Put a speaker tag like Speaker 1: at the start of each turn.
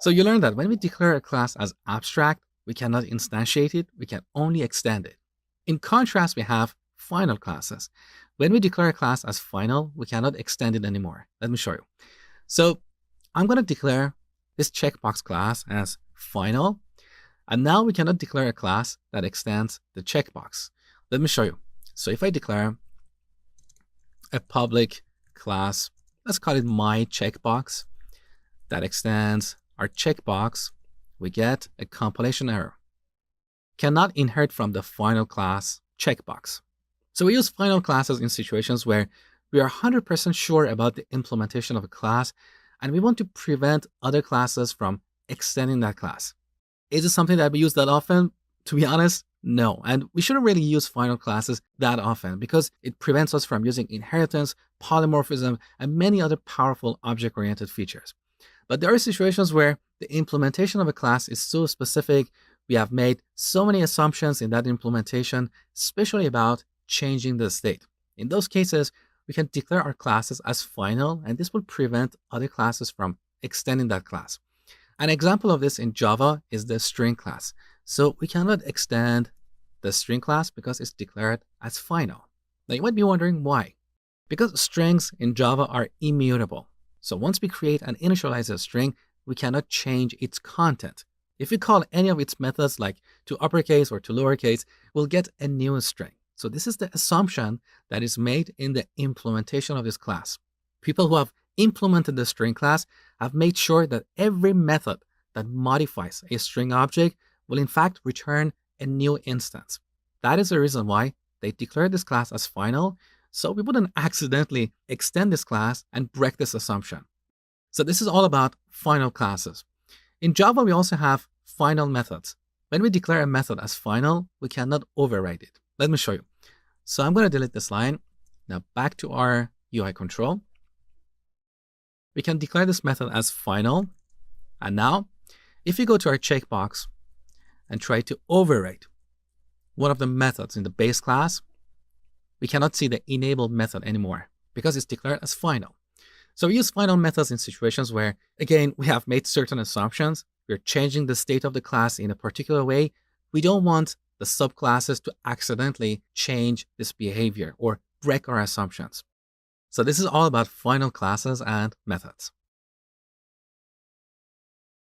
Speaker 1: So you learn that when we declare a class as abstract, we cannot instantiate it, we can only extend it. In contrast, we have final classes. When we declare a class as final, we cannot extend it anymore. Let me show you. So I'm going to declare this checkbox class as final. And now we cannot declare a class that extends the checkbox. Let me show you. So if I declare a public class, let's call it my checkbox, that extends our checkbox, we get a compilation error. Cannot inherit from the final class checkbox. So we use final classes in situations where we are 100% sure about the implementation of a class and we want to prevent other classes from extending that class. Is it something that we use that often? To be honest, no. And we shouldn't really use final classes that often because it prevents us from using inheritance, polymorphism, and many other powerful object-oriented features. But there are situations where the implementation of a class is so specific, we have made so many assumptions in that implementation, especially about changing the state. In those cases, we can declare our classes as final, and this will prevent other classes from extending that class. An example of this in Java is the string class. So we cannot extend the string class because it's declared as final. Now you might be wondering why. Because strings in Java are immutable. So once we create and initialize a string, we cannot change its content. If we call any of its methods like to uppercase or to lowercase, we'll get a new string. So this is the assumption that is made in the implementation of this class. People who have implemented the string class have made sure that every method that modifies a string object will in fact return a new instance. That is the reason why they declared this class as final, so we wouldn't accidentally extend this class and break this assumption. So this is all about final classes. In Java, we also have final methods. When we declare a method as final, we cannot override it. Let me show you. So I'm going to delete this line. Now back to our UI control. We can declare this method as final. And now, if you go to our checkbox and try to override one of the methods in the base class, we cannot see the enabled method anymore because it's declared as final. So we use final methods in situations where, again, we have made certain assumptions. We're changing the state of the class in a particular way. We don't want the subclasses to accidentally change this behavior or break our assumptions. So this is all about final classes and methods.